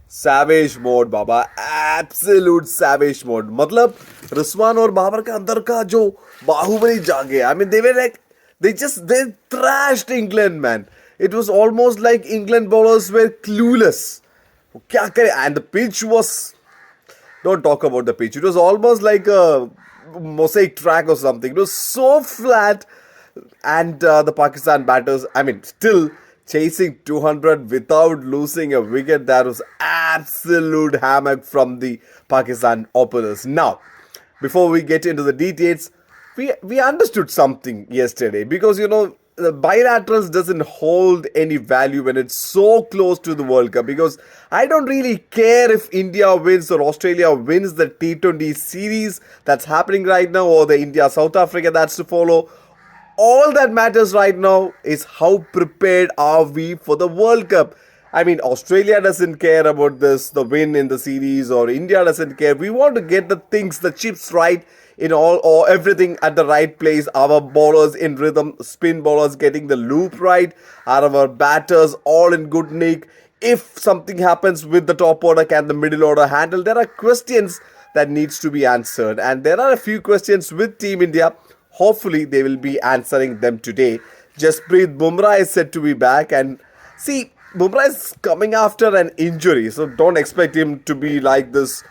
savage mode बाबा, absolute savage mode. मतलब रिस्वान और बाबर का अंदर का जो बाहुबली जागे. I mean, they were like they thrashed England, man. It was almost like England bowlers were clueless. क्या करे? And the pitch was, don't talk about the pitch. It was almost like a mosaic track or something. It was so flat, and the Pakistan batters, I mean, still chasing 200 without losing a wicket. That was absolute hammock from the Pakistan openers. Now, before we get into the details, we understood something yesterday, because the bilaterals doesn't hold any value when it's so close to the World Cup, because I don't really care if India wins or Australia wins the T20 series that's happening right now, or the India South Africa that's to follow. All that matters right now is how prepared are we for the World Cup. I mean, Australia doesn't care about this, the win in the series, or India doesn't care. We want to get the things, the chips right in all, or everything at the right place. Our bowlers in rhythm, spin bowlers getting the loop right, our batters all in good nick. If something happens with the top order, can the middle order handle? There are questions that needs to be answered, and there are a few questions with Team India. Hopefully, they will be answering them today. Jasprit Bumrah is said to be back, and see, Bumrah is coming after an injury, so don't expect him to be like this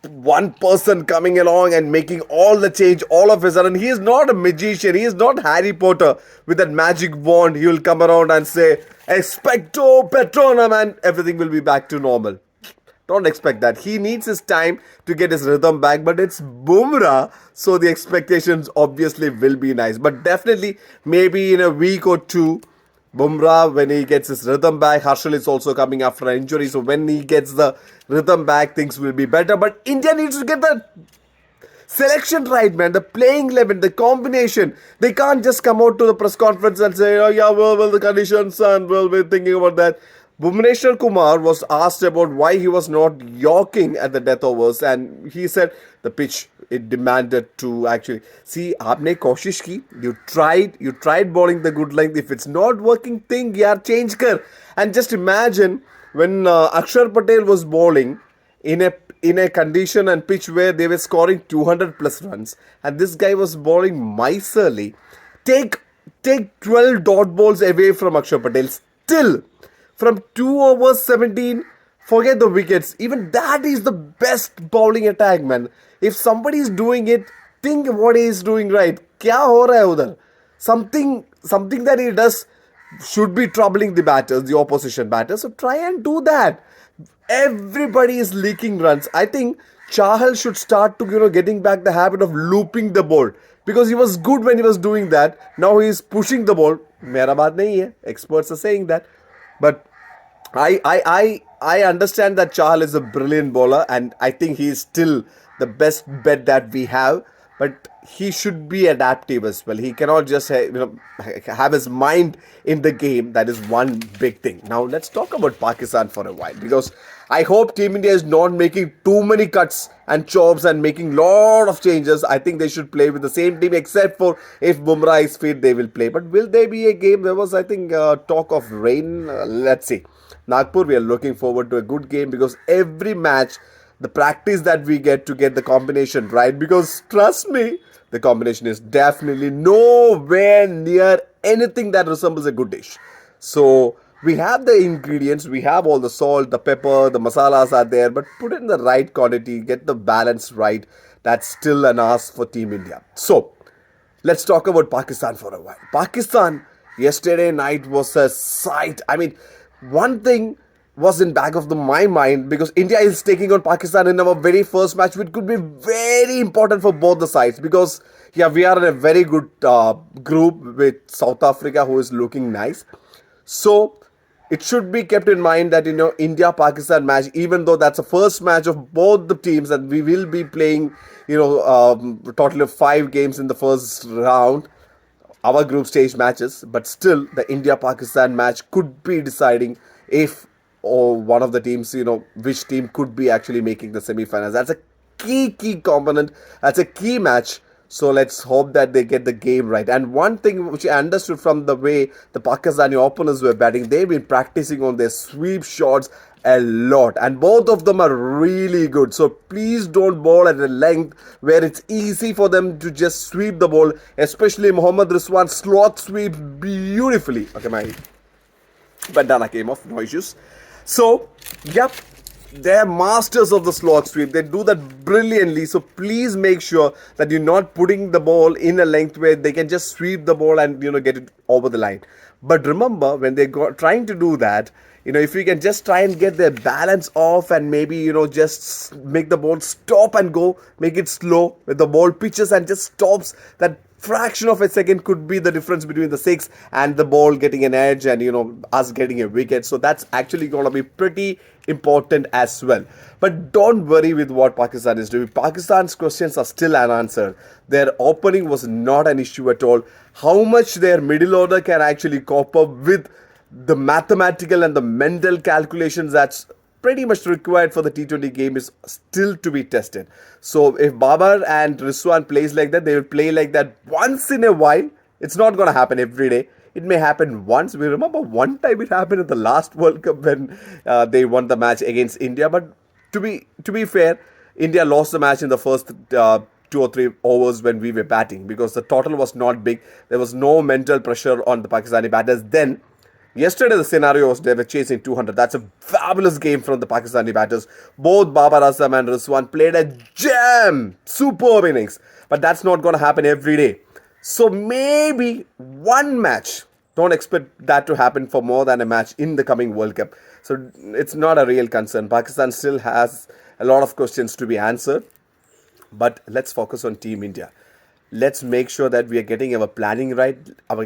one person coming along and making all the change all of a sudden. He is not a magician. He is not Harry Potter with that magic wand. He will come around and say, Expecto Patronum, and everything will be back to normal. Don't expect that. He needs his time to get his rhythm back, but it's Bumrah, so the expectations obviously will be nice. But definitely, maybe in a week or two, Bumrah, when he gets his rhythm back, Harshal is also coming after an injury, so when he gets the rhythm back, things will be better. But India needs to get the selection right, man. The playing 11, the combination. They can't just come out to the press conference and say, oh, yeah, well, the conditions, and well, we're thinking about that. Bhuvneshwar Kumar was asked about why he was not yorking at the death overs, and he said the pitch, it demanded to actually see. आपने कोशिश की, you tried bowling the good length. If it's not working, think यार change कर. And just imagine when Akshar Patel was bowling in a condition and pitch where they were scoring 200 plus runs, and this guy was bowling miserly. Take 12 dot balls away from Akshar Patel. Still, from 2 overs 17, forget the wickets. Even that is the best bowling attack, man. If somebody is doing it, think what he is doing right. क्या हो रहा है उधर? Something that he does should be troubling the batters, the opposition batters. So try and do that. Everybody is leaking runs. I think Chahal should start to getting back the habit of looping the ball, because he was good when he was doing that. Now he is pushing the ball. मेरा बात नहीं है. Experts are saying that, but I understand that Chahal is a brilliant bowler, and I think he is still the best bet that we have. But he should be adaptive as well. He cannot just have his mind in the game. That is one big thing. Now let's talk about Pakistan for a while, because I hope Team India is not making too many cuts and chops and making lot of changes. I think they should play with the same team, except for if Bumrah is fit, they will play. But will there be a game? There was, I think, talk of rain. Let's see. Nagpur, we are looking forward to a good game, because every match, the practice that we get to get the combination right, because trust me, the combination is definitely nowhere near anything that resembles a good dish. So we have the ingredients, we have all the salt, the pepper, the masalas are there, but put it in the right quantity, get the balance right. That's still an ask for Team India. So let's talk about Pakistan for a while. Pakistan yesterday night was a sight. I mean, one thing was in back of my mind, because India is taking on Pakistan in our very first match, which could be very important for both the sides, because yeah, we are in a very good group with South Africa, who is looking nice. So it should be kept in mind that India-Pakistan match, even though that's the first match of both the teams, and we will be playing a total of 5 games in the first round, our group stage matches, but still the India-Pakistan match could be deciding if or one of the teams, which team could be actually making the semi-finals. That's a key component. That's a key match. So let's hope that they get the game right. And one thing which I understood from the way the Pakistani openers were batting, they've been practicing on their sweep shots a lot, and both of them are really good. So please don't bowl at a length where it's easy for them to just sweep the ball, especially Mohammad Rizwan slot sweeps beautifully. Okay, my bandana came off, no issues. So, yep, they're masters of the slot sweep. They do that brilliantly. So please make sure that you're not putting the ball in a length where they can just sweep the ball and get it over the line. But remember, when they go trying to do that, if we can just try and get their balance off and maybe just make the ball stop and go, make it slow with the ball pitches and just stops, that fraction of a second could be the difference between the six and the ball getting an edge and us getting a wicket. So that's actually going to be pretty important as well. But don't worry with what Pakistan is doing. Pakistan's questions are still unanswered. Their opening was not an issue at all. How much their middle order can actually cope up with the mathematical and the mental calculations that's pretty much required for the T20 game is still to be tested. So if Babar and Rizwan plays like that, they will play like that once in a while. It's not going to happen every day. It may happen once. We remember one time it happened in the last World Cup when they won the match against India. But to be fair, India lost the match in the first 2 or 3 overs when we were batting because the total was not big. There was no mental pressure on the Pakistani batters then. Yesterday, the scenario was they were chasing 200. That's a fabulous game from the Pakistani batters. Both Babar Azam and Rizwan played a gem, superb innings. But that's not going to happen every day. So maybe one match. Don't expect that to happen for more than a match in the coming World Cup. So it's not a real concern. Pakistan still has a lot of questions to be answered. But let's focus on Team India. Let's make sure that we are getting our planning right,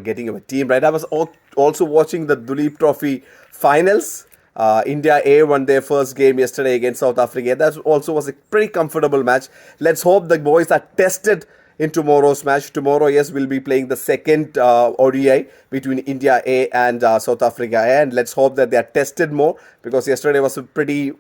getting our team right. I was also watching the Duleep Trophy finals. India A won their first game yesterday against South Africa. That also was a pretty comfortable match. Let's hope the boys are tested in tomorrow's match. Tomorrow, yes, we'll be playing the second ODI between India A and South Africa A. And let's hope that they are tested more because yesterday was a pretty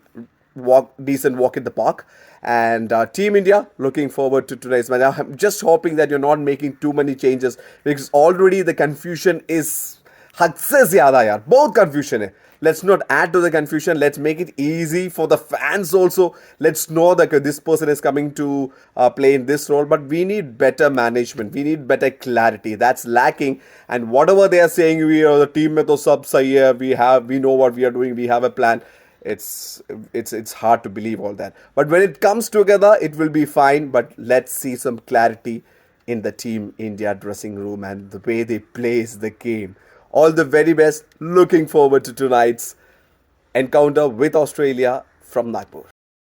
decent walk in the park. And Team India, looking forward to today's match. I'm just hoping that you're not making too many changes because already the confusion is had se zyada yaar. Both confusion hai. Let's not add to the confusion. Let's make it easy for the fans also. Let's know that this person is coming to play in this role. But we need better management. We need better clarity. That's lacking. And whatever they are saying, we are the team mein to sab sahi hai. We know what we are doing. We have a plan. It's hard to believe all that. But when it comes together, it will be fine. But let's see some clarity in the Team India dressing room and the way they plays the game. All the very best. Looking forward to tonight's encounter with Australia from Nagpur.